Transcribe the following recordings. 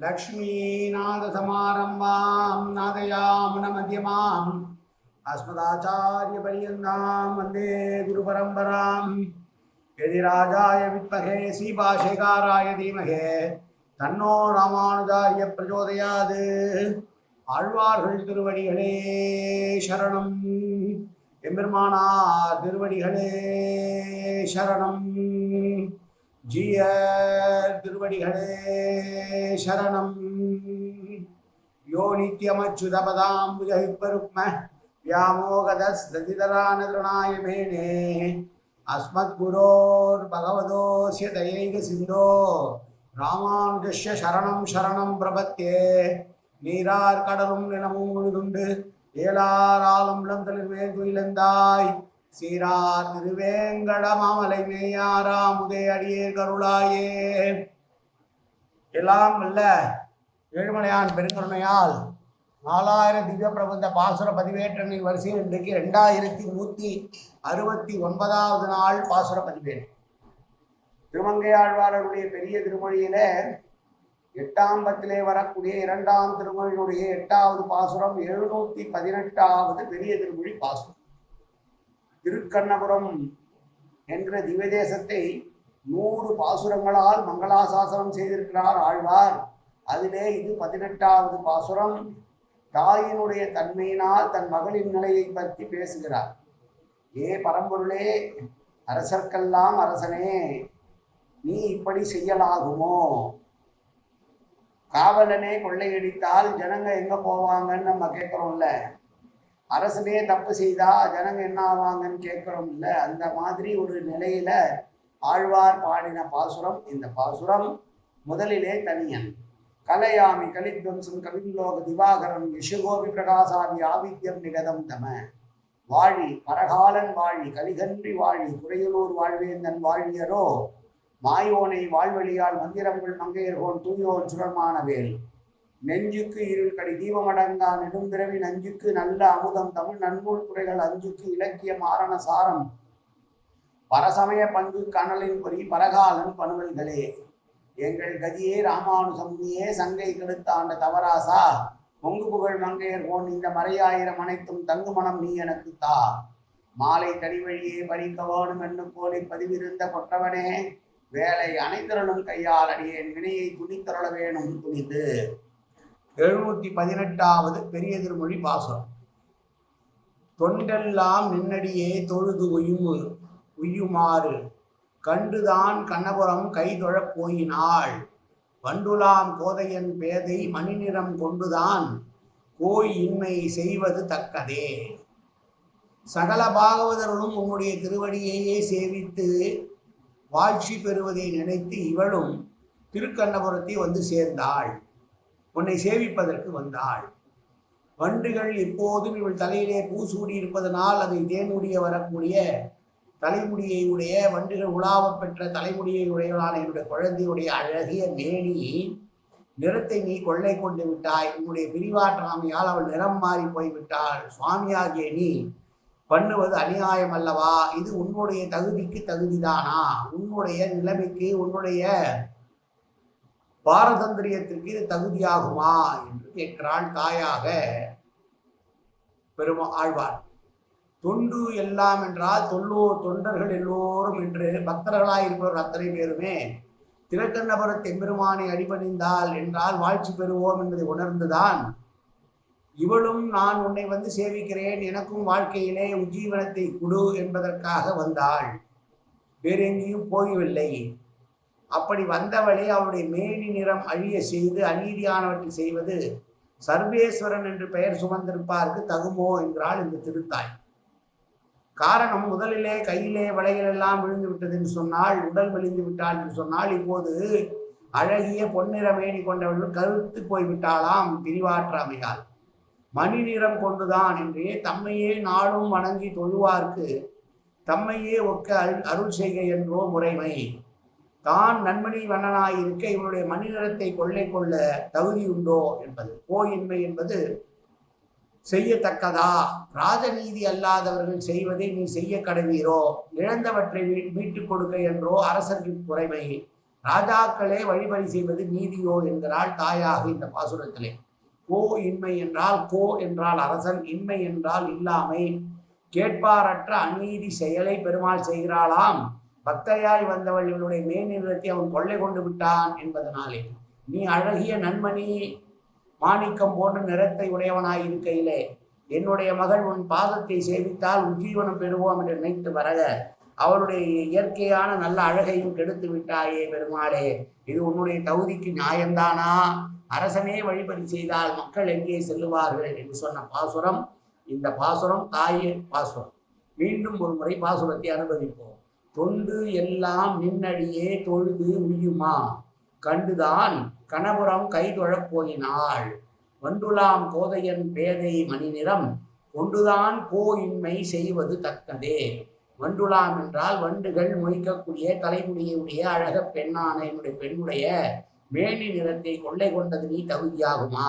लक्ष्मीनाथसमारम्भां नादयामुनमध्यमाम् अस्मदाचार्यपर्यन्तां वन्दे गुरुपरम्परां यदिराजाय विद्महे श्रीभाष्यकाराय धीमहि तन्नो रामानुजार्य प्रचोदयात् ஆழ்வார்கள் திருவடிகளே சரணம் எம்பெருமானார் திருவடிகளே சரணம் ஜீயர் திருவடிகளே சரணம் யோ நித்யமச்சுதபதாம்புஜஹிப்பருக்ம व्यामोगदस्दतितरानतृणाय मेने अस्मद्गुरोर् भगवतोऽस्य दयैक सिन्धो रामानुजस्य शरणं शरणं प्रपत्ये நீரார் கடலும் நிலமும் முழுதுண்டு ஏலார் ஆலம் இளந்தளிர்வேல் துயிலந்தாய் சீரார் திருவேங்கடமாமலை மேயாராமுதே அடியே கருளாயே. எல்லாம் அல்ல ஏழுமலையான் பெருங்கருணையால் 4000 திவ்ய பிரபந்த பாசுர பதிவேற்றனின் வரிசையில் இன்றைக்கு 2169வது நாள் பாசுர பதிவேற்று. திருமங்கையாழ்வாரருடைய பெரிய திருமொழியிலே 8ஆம் பத்திலே வரக்கூடிய 2ஆம் திருமொழியினுடைய 8வது பாசுரம் 718வது பெரிய திருமொழி பாசுரம். திருக்கண்ணபுரம் என்கிற திவ்யதேசத்தை 100 பாசுரங்களால் மங்களாசாசனம் செய்திருக்கிறார் ஆழ்வார். அதிலே இது 18வது பாசுரம். தாயினுடைய தன்மையினால் தன் மகளின் நிலையை பற்றி பேசுகிறார். ஏ பரம்பொருளே, அரசர்க்கெல்லாம் அரசனே, நீ இப்படி செய்யலாகுமோ? காவலனே கொள்ளையடித்தால் ஜனங்க எங்க போவாங்கன்னு நம்ம கேட்குறோம்ல. அரசனே தப்பு செய்தா ஜனங்க என்ன ஆவாங்கன்னு கேட்குறோம்ல. அந்த மாதிரி ஒரு நிலையில ஆழ்வார் பாடின பாசுரம் இந்த பாசுரம். முதலிலே தனியன் கலையாமி கலித்வம்சம் கவிலோக திவாகரம் யசுகோபி பிரகாசாமி ஆவித்யம் நிகதம் தம. வாழி பரகாலன் வாழி கலிகன்றி வாழி குறையலூர் வாழ்வேந்தன் வாழியரோ மாயோனை வாழ்வழியால் மந்திரங்கள் மங்கையர்கோன் தூயோன் சுரமானவேல். நெஞ்சுக்கு இருள் கடி தீபமடங்கா நெடும்பிறவி நஞ்சுக்கு நல்ல அமுதம் தமிழ் நன்னூல் குறைகள் அஞ்சுக்கு இலக்கிய மாரண சாரம் பரசமய பங்கு கனலின் பொறி பரகாலன் பணுவல்களே. எங்கள் கதியே ராமானுசம்னியே சங்கை கெடுத்தாண்ட தவராசா பொங்கு புகழ் மங்கையர்கோன் இந்த மறையாயிரம் அனைத்தும் தங்கு மனம் நீ எனக்கு தா. மாலை தனிவழியே பறிக்க வேணும் என்று போலி பதிவிருந்த கொற்றவனே, வேலை அனைத்தருளும் கையால் அடியேன் வினையை துணித்தருள வேணும் துணித்து. 718வது பெரிய திருமொழி பாசுரம். தொண்டெல்லாம் நின்னடியே தொழுது உய்யுமாறு கண்டுதான் கண்ணபுரம் கைதொழப் போயினாள். வண்டுலாம் கோதையன் பேதை மணிநிறம் கொண்டுதான் கோய் இன்மை செய்வது தக்கதே. சகல பாகவதர்களும் உன்னுடைய திருவடியையே சேவித்து வாழ்ச்சி பெறுவதை நினைத்து இவளும் திருக்கண்ணபுரத்தை வந்து சேர்ந்தாள். உன்னை சேவிப்பதற்கு வந்தாள். வண்டுகள் எப்போதும் இவள் தலையிலே பூசூடி இருப்பதனால் அதை தேனுடைய வரக்கூடிய தலைமுடியை உடைய வண்டுகள் உலாவப் பெற்ற தலைமுடியை உடையவளான என்னுடைய குழந்தையுடைய அழகிய மேனி நிறத்தை நீ கொள்ளை கொண்டு விட்டாய். உன்னுடைய பிரிவாற்றாமையால் அவள் நிறம் மாறி போய்விட்டாள். சுவாமியாகிய நீ பண்ணுவது அநியாயம் அல்லவா? இது உன்னுடைய தகுதிக்கு தகுதிதானா? உன்னுடைய நிலைமைக்கு உன்னுடைய பாரதந்திரியத்திற்கு இது தகுதியாகுமா என்று கேட்கிறாள் தாயாக ஆழ்வார். தொண்டு எல்லாம் என்றால் தொண்டர்கள் எல்லோரும் என்று பக்தர்களாயிருப்பவர்கள் அத்தனை பேருமே திருக்கண்ணபுரத் எம்பெருமானை அடிபணிந்தால் என்றால் வாழ்ச்சி பெறுவோம் என்பதை உணர்ந்துதான் இவளும் நான் உன்னை வந்து சேவிக்கிறேன், எனக்கும் வாழ்க்கையிலே உஜ்ஜீவனத்தை கொடு என்பதற்காக வந்தாள். வேறு எங்கேயும் போகவில்லை. அப்படி வந்தவளை அவளுடைய மேனி நிறம் அழிய செய்து அநீதியானவற்றை செய்வது சர்வேஸ்வரன் என்று பெயர் சுமந்திருப்பாருக்கு தகுமோ என்கிறாள் இந்த திருத்தாய். காரணம், முதலிலே கையிலே வளைகள் எல்லாம் விழுந்து விட்டது என்று சொன்னால், உடல் மெலிந்து விட்டாள் என்று சொன்னால், இப்போது அழகிய பொன்னிற மேனி கொண்டவர்கள் கருத்து போய்விட்டாளாம் பிரிவாற்றாமையால். மணி நிறம் கொண்டுதான் என்றே தம்மையே நாளும் வணங்கி தொழுவார்க்கு தம்மையே ஒக்க அருள் செய்க என்றோ முறைமை. தான் நன்மணி வண்ணனாயிருக்க இவனுடைய மணி நிறத்தை கொள்ளை கொள்ள தகுதி உண்டோ என்பது. கோயின்மை என்பது செய்யத்தக்கதா? ராஜநீதி அல்லாதவர்கள் செய்வதை நீ செய்ய கடவீரோ? இழந்தவற்றை மீட்டுக் கொடுக்க என்றோ அரசர்களின் குறைமை. ராஜாக்களே வழிபறி செய்வது நீதியோ என்கிறாள் தாயாக இந்த பாசுரத்திலே. கோ இன்மை என்றால், கோ என்றால் அரசன், இன்மை என்றால் இல்லாமை. கேட்பாரற்ற அநீதி செயலை பெருமாள் செய்கிறாளாம். பக்தையாய் வந்தவள் இவளுடைய மேநிறத்தை அவன் கொள்ளை கொண்டு விட்டான் என்பதனாலே. நீ அழகிய நன்மணி மாணிக்கம் போன்ற நிறத்தை உடையவனாய் இருக்கையிலே என்னுடைய மகள் உன் பாதத்தை சேவித்தால் உஜ்ஜீவனம் பெறுவோம் என்று நினைத்து வரக அவளுடைய இயற்கையான நல்ல அழகையும் கெடுத்து விட்டாயே பெருமாளே, இது உன்னுடைய தகுதிக்கு நியாயம்தானா? அரசனே வழிபறி செய்தால் மக்கள் எங்கே செல்லுவார்கள் என்று சொன்ன பாசுரம் இந்த பாசுரம், தாயே பாசுரம். மீண்டும் ஒரு முறை பாசுரத்தை அனுபவிப்போம். தொண்டு எல்லாம் நின்னடியே தொழுது உய்யுமா கண்டுதான் கணபுரம் கைதொழப் போயினாள். வண்டுலாம் கோதையன் பேதை மணி நிறம் கொண்டுதான் கோயின்மை செய்வது தக்கதே. வண்டுலாம் என்றால் வண்டுகள் மொய்க்கக்கூடிய தலைமுடியுடைய அழக பெண்ணான என்னுடைய பெண்ணுடைய மேனி நிறத்தை கொள்ளை கொண்டது நீ தகுதியாகுமா?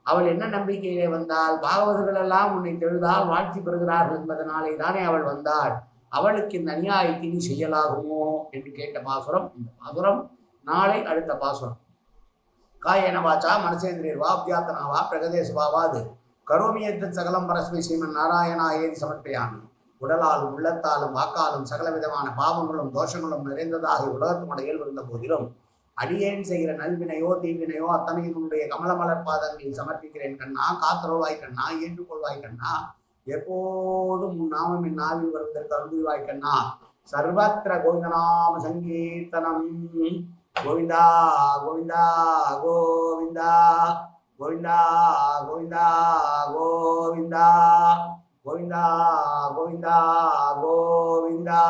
அவள் என்ன நம்பிக்கையிலே வந்தால், பாகவதர்கள் எல்லாம் உன்னை தெழுதால் வாழ்ச்சி பெறுகிறார்கள் என்பதனாலே தானே அவள் வந்தாள். அவளுக்கு இந்த அநியாயத்தை நீ செய்யலாகுமோ என்று கேட்ட பாசுரம் இந்த பாசுரம். நாளை அடுத்த பாசுரம். காயேன வாச்சா மனசேந்திரியர் வா அபியாத்தனாவா பிரகதேசவாவாது கரோமியத்து சகலம் பரஸ்மை ஸ்ரீமன் நாராயணா ஏதி சமர்ப்பயாமி. உடலாலும் உள்ளத்தாலும் வாக்காலும் சகல விதமான பாவங்களும் தோஷங்களும் நிறைந்ததாக உலகத்தினுடைய இயல்பு இருந்த போதிலும் அடியேன் செய்கிற நல்வினையோ தீவினையோ அத்தனையும் உன்னுடைய கமலமலர் பாதங்களில் சமர்ப்பிக்கிறேன் கண்ணா. காத்தருள்வாய் கண்ணா, ஏற்றுக்கொள்வாய் கண்ணா. எப்போதும் உன் நாமம் என் நாவில் வருவதற்கு அருள்வாய் கண்ணா. சர்வத்திர கோவிந்தநாம சங்கீர்த்தனம். கோவிந்தா கோவிந்தா கோவிந்தா கோவிந்தா கோவிந்தா கோவிந்தா கோவிந்தா கோவிந்தா கோவிந்தா.